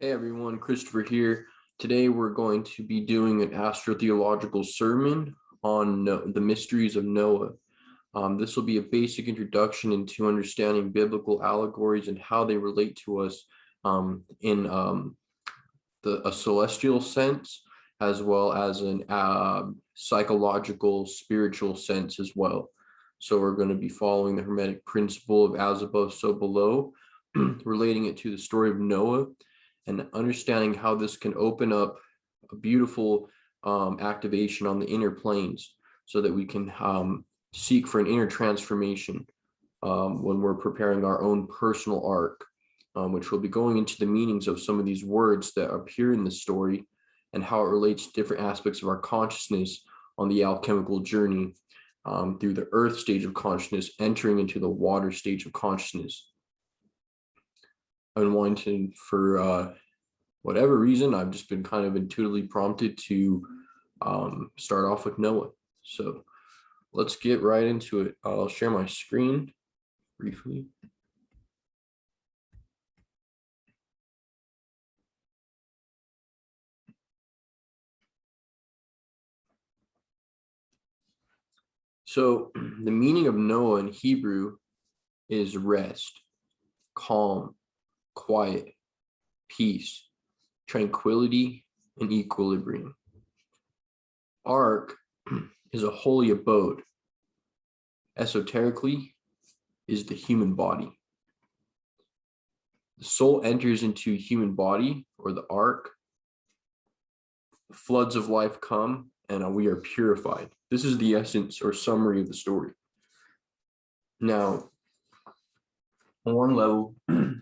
Hey everyone, Christopher here. Today we're going to be doing an astrotheological sermon on the mysteries of Noah. This will be a basic introduction into understanding biblical allegories and how they relate to us in a celestial sense, as well as an psychological, spiritual sense as well. So we're going to be following the Hermetic principle of as above, so below, relating it to the story of Noah, and understanding how this can open up a beautiful activation on the inner planes so that we can seek for an inner transformation when we're preparing our own personal arc, which will be going into the meanings of some of these words that appear in the story and how it relates to different aspects of our consciousness on the alchemical journey through the earth stage of consciousness, entering into the water stage of consciousness. Unwanted for whatever reason, I've just been kind of intuitively prompted to start off with Noah. So let's get right into it. I'll share my screen briefly. So the meaning of Noah in Hebrew is rest, calm, quiet, peace, tranquility, and equilibrium. Ark is a holy abode. Esoterically is the human body. The soul enters into human body, or the ark. Floods of life come, and we are purified. This is the essence or summary of the story. Now, on one level,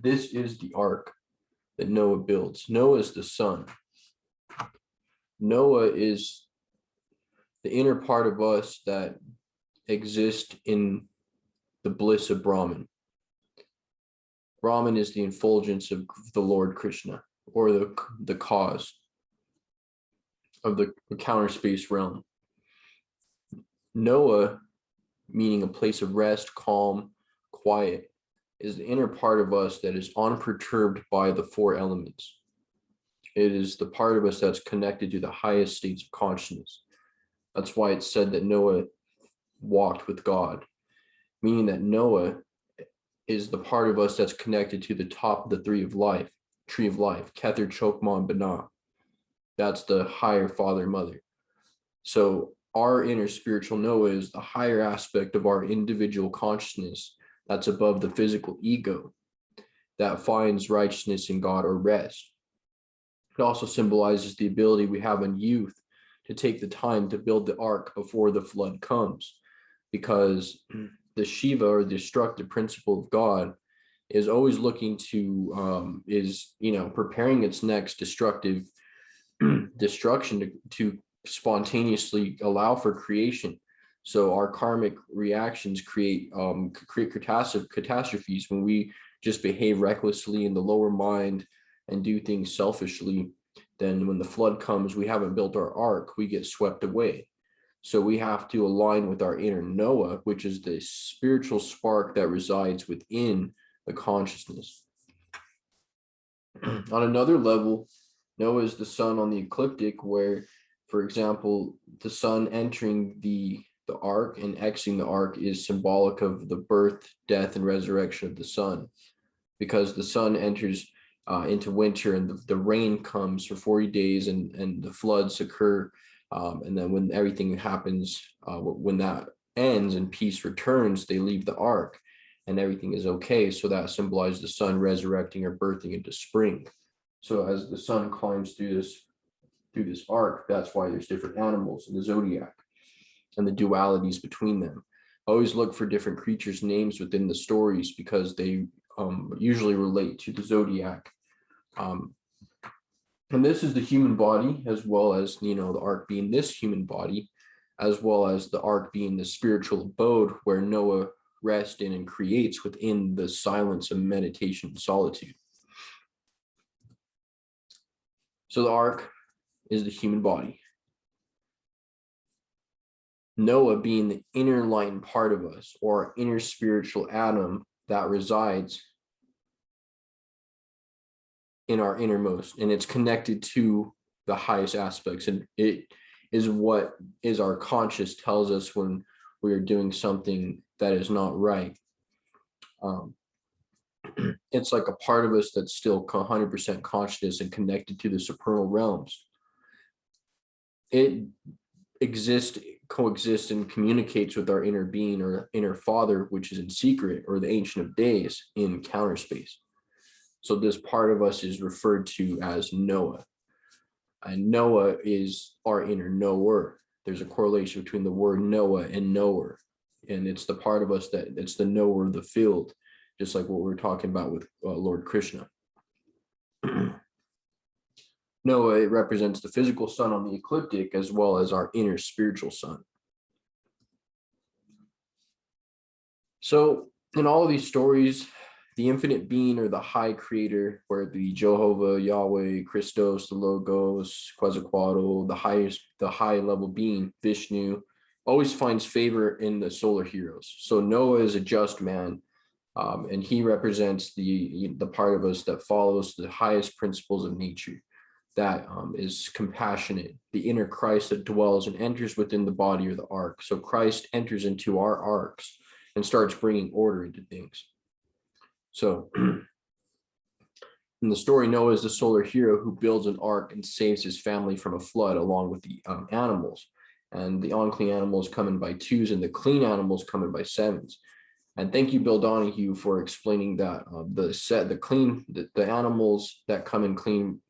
this is the ark that Noah builds. Noah is the sun. Noah is the inner part of us that exist in the bliss of Brahman. Brahman is the effulgence of the Lord Krishna, or the cause of the counter space realm. Noah, meaning a place of rest, calm, quiet, is the inner part of us that is unperturbed by the four elements. It is the part of us that's connected to the highest states of consciousness. That's why it's said that Noah walked with God, meaning that Noah is the part of us that's connected to the top of the tree of life, Kether, Chokmah, and Banah. That's the higher father, mother. So our inner spiritual Noah is the higher aspect of our individual consciousness that's above the physical ego, that finds righteousness in God or rest. It also symbolizes the ability we have in youth to take the time to build the ark before the flood comes, because the Shiva, or the destructive principle of God, is always looking to preparing its next destruction to spontaneously allow for creation. So our karmic reactions create catastrophes when we just behave recklessly in the lower mind and do things selfishly. Then when the flood comes, we haven't built our ark, we get swept away. So we have to align with our inner Noah, which is the spiritual spark that resides within the consciousness. On another level, Noah is the sun on the ecliptic, where, for example, the sun entering the ark and exiting the ark is symbolic of the birth, death, and resurrection of the sun, because the sun enters into winter and the rain comes for 40 days and the floods occur. And then when everything happens, when that ends and peace returns, they leave the ark and everything is okay. So that symbolizes the sun resurrecting or birthing into spring. So as the sun climbs through this arc, that's why there's different animals in the zodiac and the dualities between them. Always look for different creatures' names within the stories, because they usually relate to the zodiac. And this is the human body, as well as, the ark being this human body, as well as the ark being the spiritual abode where Noah rests in and creates within the silence of meditation and solitude. So the ark is the human body. Noah being the inner light part of us, or inner spiritual atom that resides in our innermost, and it's connected to the highest aspects, and it is what is our conscious tells us when we are doing something that is not right. It's like a part of us that's still 100% conscious and connected to the supernal realms. It exists, coexists, and communicates with our inner being or inner father, which is in secret, or the Ancient of Days in counter space. So this part of us is referred to as Noah. And Noah is our inner knower. There's a correlation between the word Noah and knower. And it's the part of us that it's the knower of the field, just like what we're talking about with Lord Krishna. Noah, it represents the physical sun on the ecliptic as well as our inner spiritual sun. So in all of these stories, the infinite being or the high creator, where it be Jehovah, Yahweh, Christos, the Logos, Quetzalcoatl, the high level being, Vishnu, always finds favor in the solar heroes. So Noah is a just man, and he represents the part of us that follows the highest principles of nature, that is compassionate, the inner Christ that dwells and enters within the body or the ark. So Christ enters into our arks and starts bringing order into things. So in the story, Noah is the solar hero who builds an ark and saves his family from a flood along with the animals. And the unclean animals come in by twos and the clean animals come in by sevens. And thank you, Bill Donahue, for explaining that the animals that come in clean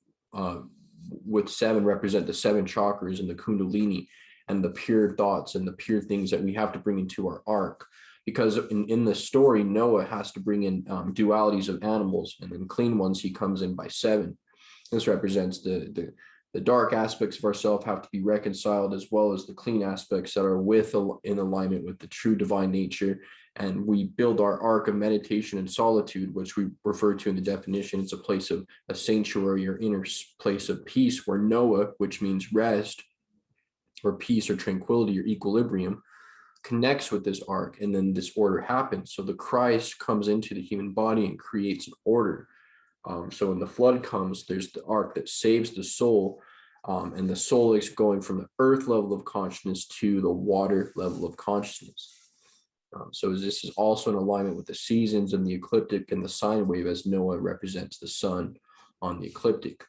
with seven represent the seven chakras and the kundalini and the pure thoughts and the pure things that we have to bring into our ark. Because in the story, Noah has to bring in dualities of animals, and in clean ones, he comes in by seven. This represents the dark aspects of ourself have to be reconciled, as well as the clean aspects that are in alignment with the true divine nature. And we build our ark of meditation and solitude, which we refer to in the definition. It's a place of a sanctuary or inner place of peace, where Noah, which means rest or peace or tranquility or equilibrium, connects with this ark, and then this order happens. So the Christ comes into the human body and creates an order. So when the flood comes, there's the ark that saves the soul, and the soul is going from the earth level of consciousness to the water level of consciousness. So this is also in alignment with the seasons and the ecliptic and the sine wave, as Noah represents the sun on the ecliptic.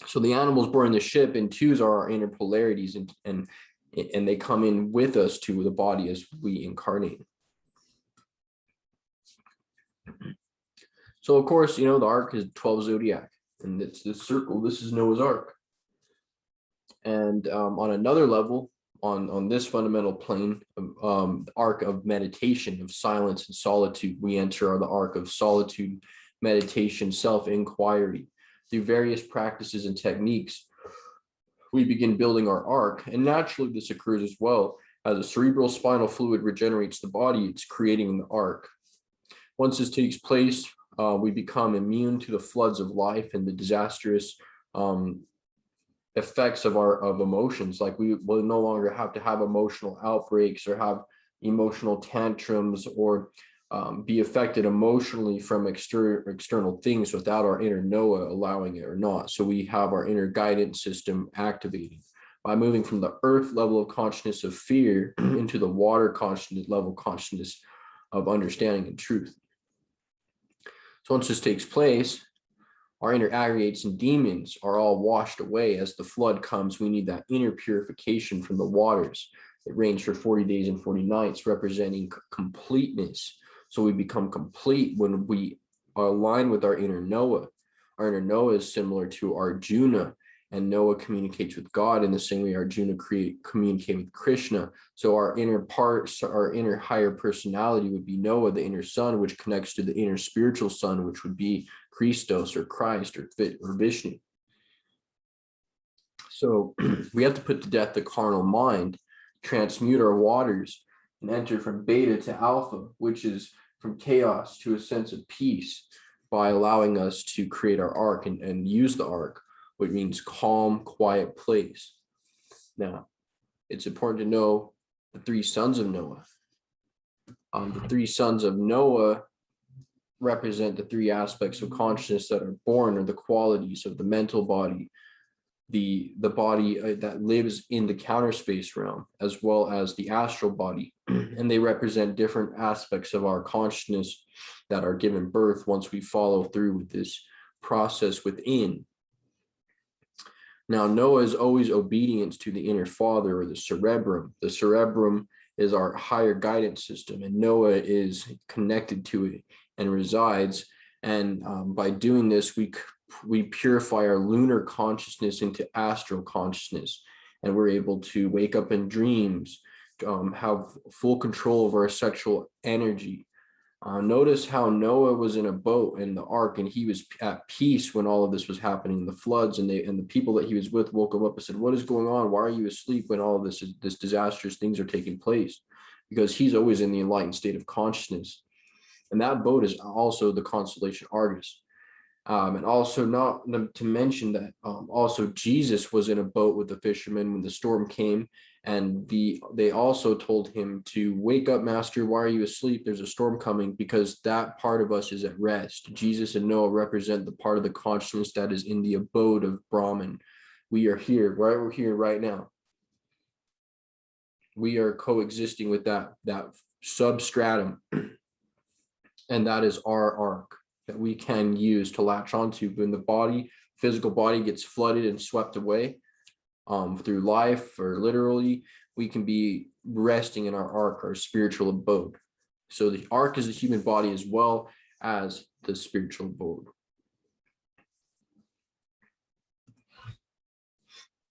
So the animals boarding the ship in twos are our inner polarities, and they come in with us to the body as we incarnate. So of course, the ark is 12 zodiac, and it's this circle. This is Noah's ark. And on another level, on this fundamental plane, the ark of meditation, of silence and solitude, we enter the ark of solitude, meditation, self-inquiry. Through various practices and techniques, we begin building our ark. And naturally, this occurs as well. As the cerebral spinal fluid regenerates the body, it's creating the ark. Once this takes place, we become immune to the floods of life and the disastrous effects of emotions. Like we will no longer have to have emotional outbreaks or have emotional tantrums or be affected emotionally from external things without our inner Noah allowing it or not. So we have our inner guidance system activating by moving from the earth level of consciousness of fear into the water consciousness level consciousness of understanding and truth. So once this takes place, our inner aggregates and demons are all washed away. As the flood comes, we need that inner purification from the waters. It rains for 40 days and 40 nights, representing completeness. So we become complete when we are aligned with our inner Noah. Our inner Noah is similar to Arjuna, and Noah communicates with God in the same way Arjuna communicate with Krishna. So our inner parts, our inner higher personality would be Noah, the inner sun, which connects to the inner spiritual sun, which would be Christos or Christ or Vishnu. So we have to put to death the carnal mind, transmute our waters, and enter from beta to alpha, which is from chaos to a sense of peace, by allowing us to create our ark and use the ark, which means calm, quiet place. Now, it's important to know the three sons of Noah. The three sons of Noah represent the three aspects of consciousness that are born, or the qualities of the mental body, the body that lives in the counter space realm, as well as the astral body. And they represent different aspects of our consciousness that are given birth once we follow through with this process within. Now, Noah is always obedience to the inner father, or the cerebrum. The cerebrum is our higher guidance system, and Noah is connected to it and resides. And by doing this, we purify our lunar consciousness into astral consciousness, and we're able to wake up in dreams, have full control of our sexual energy. Notice how Noah was in a boat in the ark, and he was at peace when all of this was happening, the floods, and the people that he was with woke him up and said, "What is going on? Why are you asleep when all of this disastrous things are taking place?" Because he's always in the enlightened state of consciousness. And that boat is also the constellation Argus. And also, not to mention that also Jesus was in a boat with the fishermen when the storm came, and they also told him to wake up, master, why are you asleep? There's a storm coming, because that part of us is at rest. Jesus and Noah represent the part of the consciousness that is in the abode of Brahman. We are here, right? We're here right now. We are coexisting with that substratum, and that is our ark that we can use to latch onto when the physical body gets flooded and swept away through life, or literally, we can be resting in our ark, our spiritual abode. So the ark is the human body as well as the spiritual abode.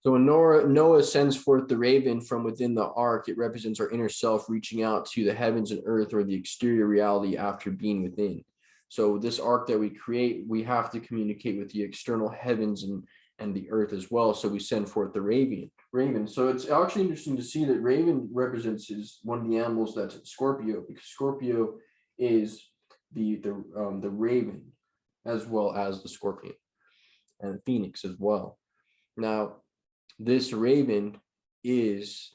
So when Noah sends forth the raven from within the ark, it represents our inner self reaching out to the heavens and earth, or the exterior reality after being within. So this ark that we create, we have to communicate with the external heavens and the earth as well. So we send forth the raven. So it's actually interesting to see that raven represents is one of the animals that's at Scorpio, because Scorpio is the raven as well as the scorpion and the phoenix as well. Now, this raven is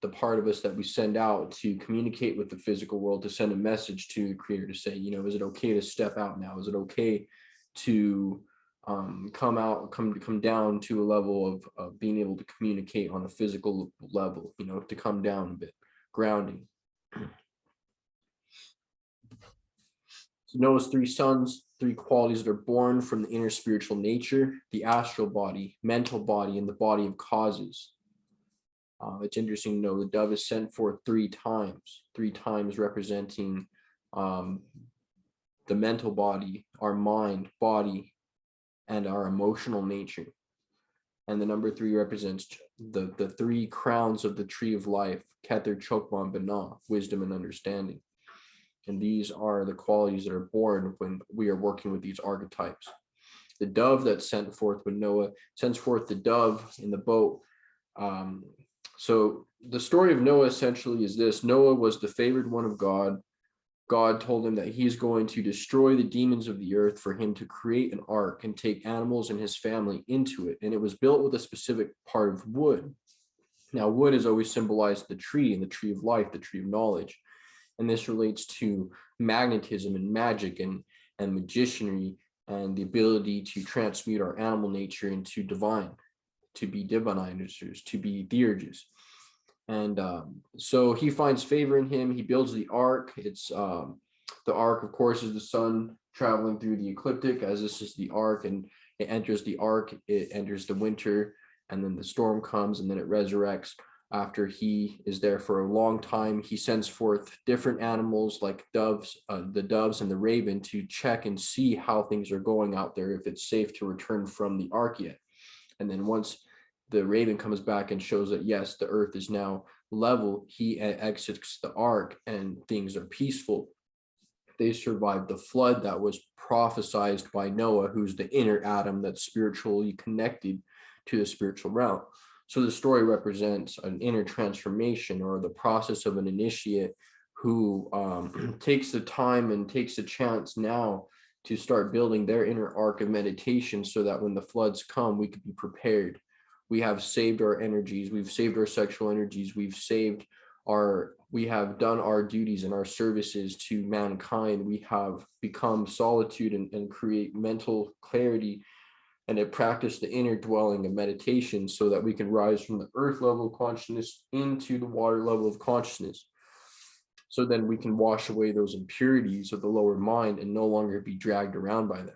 the part of us that we send out to communicate with the physical world, to send a message to the creator, to say, is it okay to step out now? Is it okay to come down to a level of being able to communicate on a physical level, to come down a bit, grounding. So Noah's three sons, three qualities that are born from the inner spiritual nature: the astral body, mental body, and the body of causes. It's interesting to know the dove is sent forth three times representing the mental body, our mind, body, and our emotional nature. And the number 3 represents the 3 crowns of the tree of life: Kether, Chokmah, Binah, wisdom and understanding. And these are the qualities that are born when we are working with these archetypes. The dove that's sent forth when Noah sends forth the dove in the boat. So the story of Noah essentially is this: Noah was the favored one of God. God told him that he's going to destroy the demons of the earth for him to create an ark and take animals and his family into it. And it was built with a specific part of wood. Now, wood has always symbolized the tree, and the tree of life, the tree of knowledge. And this relates to magnetism and magic and magicianry, and the ability to transmute our animal nature into divine, to be divinizers, to be theurges. And so he finds favor in him. He builds the ark. It's the ark, of course, is the sun traveling through the ecliptic, as this is the ark, and it enters the ark, it enters the winter, and then the storm comes, and then it resurrects. After he is there for a long time, he sends forth different animals like doves, the doves and the raven, to check and see how things are going out there, if it's safe to return from the ark yet. And then once the raven comes back and shows that, yes, the earth is now level, he exits the ark and things are peaceful. They survived the flood that was prophesied by Noah, who's the inner Adam that's spiritually connected to the spiritual realm. So the story represents an inner transformation, or the process of an initiate who takes the time and takes the chance now to start building their inner ark of meditation, so that when the floods come, we could be prepared. We have saved our energies. We've saved our sexual energies. We've saved our we have done our duties and our services to mankind. We have become solitude and create mental clarity and to practice the inner dwelling of meditation so that we can rise from the earth level of consciousness into the water level of consciousness. So then we can wash away those impurities of the lower mind and no longer be dragged around by them.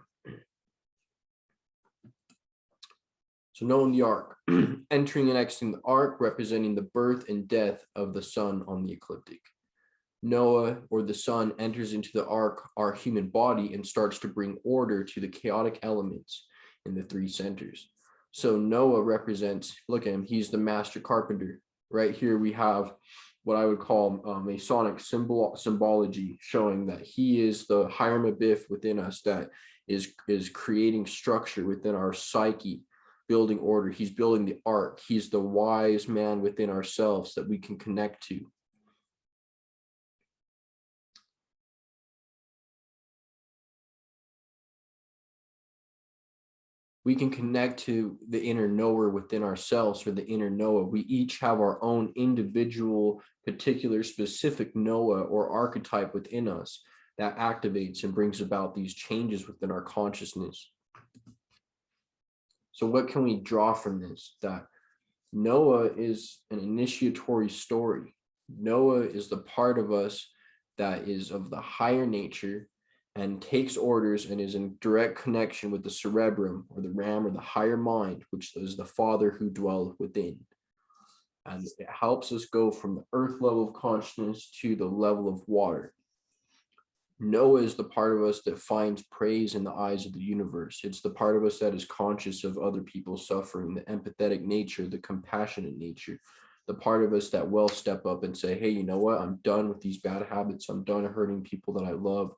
So knowing the arc, entering and exiting the arc, representing the birth and death of the sun on the ecliptic. Noah, or the sun, enters into the arc, our human body, and starts to bring order to the chaotic elements in the three centers. So Noah represents, look at him, he's the master carpenter. Right here we have what I would call Masonic symbology, showing that he is the hieroglyph within us that is creating structure within our psyche, building order. He's building the ark. He's the wise man within ourselves that we can connect to. We can connect to the inner knower within ourselves, or the inner Noah. We each have our own individual, particular, specific Noah or archetype within us that activates and brings about these changes within our consciousness. So what can we draw from this? That Noah is an initiatory story. Noah is the part of us that is of the higher nature and takes orders and is in direct connection with the cerebrum or the RAM or the higher mind, which is the Father who dwells within. And it helps us go from the earth level of consciousness to the level of water. Noah is the part of us that finds praise in the eyes of the universe. It's the part of us that is conscious of other people's suffering, the empathetic nature, the compassionate nature, the part of us that will step up and say, hey, you know what? I'm done with these bad habits. I'm done hurting people that I love.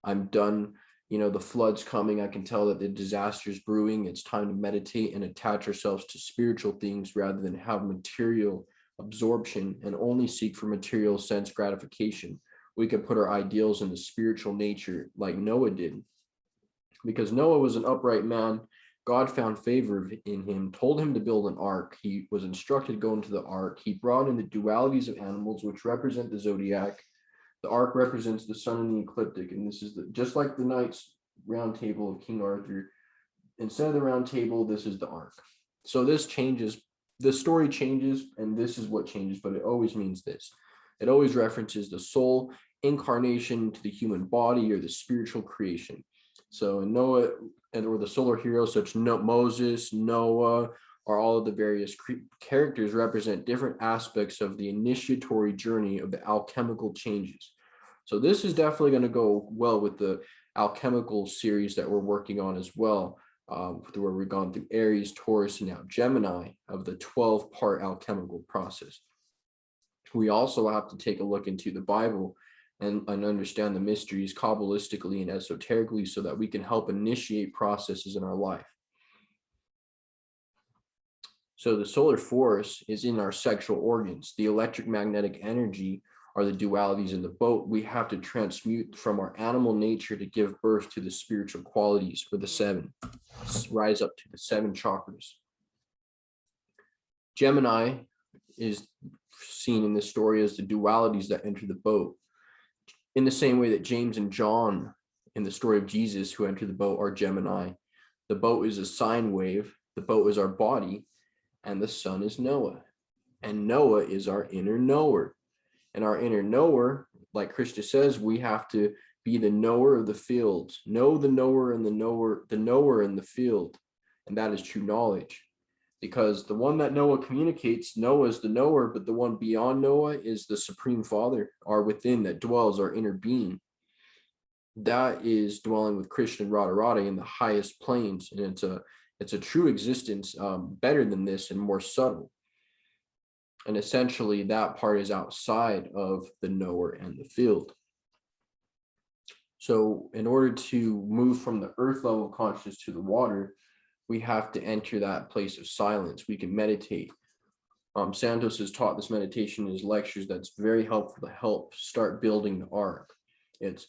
I'm done, the flood's coming. I can tell that the disaster is brewing. It's time to meditate and attach ourselves to spiritual things rather than have material absorption and only seek for material sense gratification. We could put our ideals in the spiritual nature like Noah did. Because Noah was an upright man, God found favor in him, told him to build an ark. He was instructed to go into the ark. He brought in the dualities of animals, which represent the zodiac. The ark represents the sun and the ecliptic, and this is just like the Knights Round Table of King Arthur. Instead of the round table, this is the ark. So this changes, the story changes, and this is what changes, but it always means this. It always references the soul incarnation to the human body or the spiritual creation. So in Noah, or the solar heroes such Moses, Noah, or all of the various characters represent different aspects of the initiatory journey of the alchemical changes. So this is definitely going to go well with the alchemical series that we're working on as well, where we've gone through Aries, Taurus, and now Gemini of the 12-part alchemical process. We also have to take a look into the Bible and understand the mysteries Kabbalistically and esoterically so that we can help initiate processes in our life. So the solar force is in our sexual organs. The electric magnetic energy are the dualities in the boat. We have to transmute from our animal nature to give birth to the spiritual qualities, or the seven, rise up to the seven chakras. Gemini is seen in this story as the dualities that enter the boat. In the same way that James and John in the story of Jesus who enter the boat are Gemini. The boat is a sine wave. The boat is our body. And the sun is Noah. And Noah is our inner knower. And our inner knower, like Krishna says, we have to be the knower of the fields. Know the knower and the knower in the field. And that is true knowledge. Because the one that Noah communicates, Noah is the knower, but the one beyond Noah is the Supreme Father, our within that dwells, our inner being. That is dwelling with Krishna and Radharani in the highest planes. And it's a true existence, better than this and more subtle. And essentially that part is outside of the knower and the field. So in order to move from the earth level of consciousness to the water, we have to enter that place of silence. We can meditate. Santos has taught this meditation in his lectures that's very helpful to help start building the ark. It's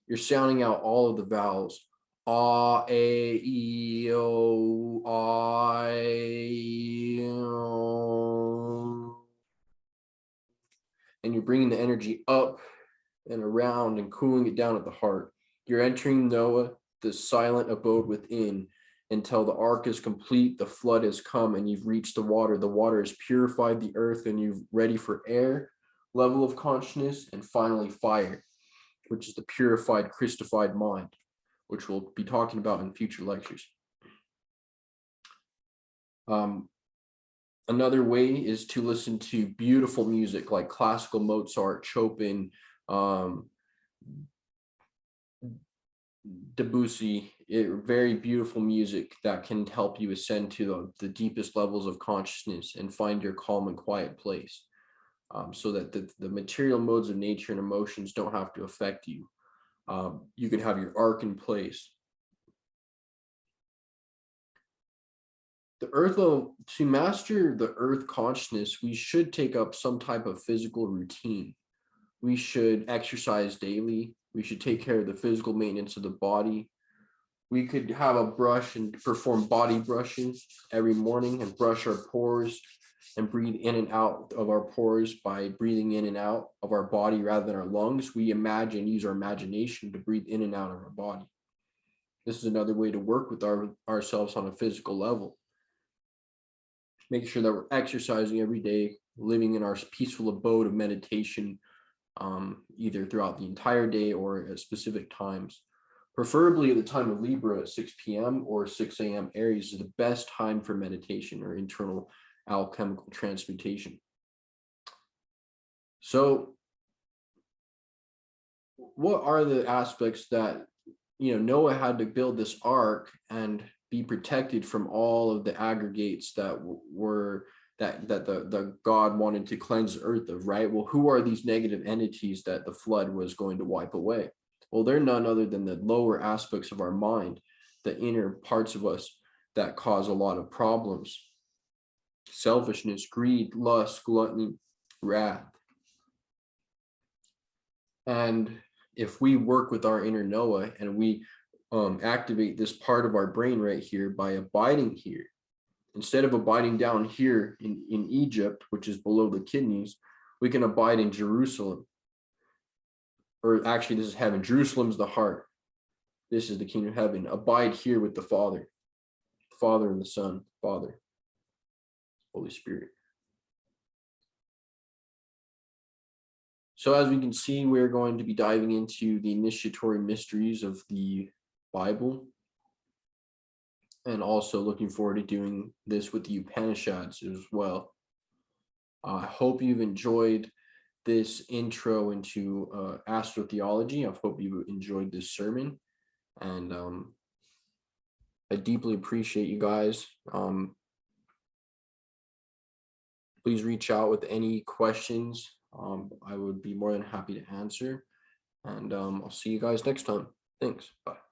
you're sounding out all of the vowels. A, E, O, I. And you're bringing the energy up and around and cooling it down at the heart. You're entering Noah, the silent abode within, until the ark is complete, the flood has come, and you've reached the water. The water has purified the earth, and you're ready for air, level of consciousness, and finally fire, which is the purified, Christified mind, which we'll be talking about in future lectures. Another way is to listen to beautiful music like classical Mozart, Chopin, Debussy, very beautiful music that can help you ascend to the deepest levels of consciousness and find your calm and quiet place, so that the material modes of nature and emotions don't have to affect you. You can have your arc in place. The earth, to master the earth consciousness, we should take up some type of physical routine. We should exercise daily. We should take care of the physical maintenance of the body. We could have a brush and perform body brushing every morning and brush our pores and breathe in and out of our pores by breathing in and out of our body rather than our lungs. We use our imagination to breathe in and out of our body. This is another way to work with ourselves on a physical level. Making sure that we're exercising every day, living in our peaceful abode of meditation, either throughout the entire day or at specific times. Preferably at the time of Libra at 6 p.m. or 6 a.m. Aries is the best time for meditation or internal alchemical transmutation. So what are the aspects that, Noah had to build this ark and be protected from all of the aggregates that were that the God wanted to cleanse the earth of, right? Well, who are these negative entities that the flood was going to wipe away? Well, they're none other than the lower aspects of our mind, the inner parts of us that cause a lot of problems. Selfishness, greed, lust, gluttony, wrath. And if we work with our inner Noah and we activate this part of our brain right here by abiding here, instead of abiding down here in Egypt, which is below the kidneys, we can abide in Jerusalem. Or actually, this is heaven. Jerusalem's the heart. This is the kingdom of heaven. Abide here with the Father and the Son, Father, Holy Spirit. So as we can see, we're going to be diving into the initiatory mysteries of the Bible, and also looking forward to doing this with the Upanishads as well. I hope you've enjoyed this intro into astrotheology. I hope you enjoyed this sermon, and I deeply appreciate you guys. Please reach out with any questions. I would be more than happy to answer, and I'll see you guys next time. Thanks. Bye.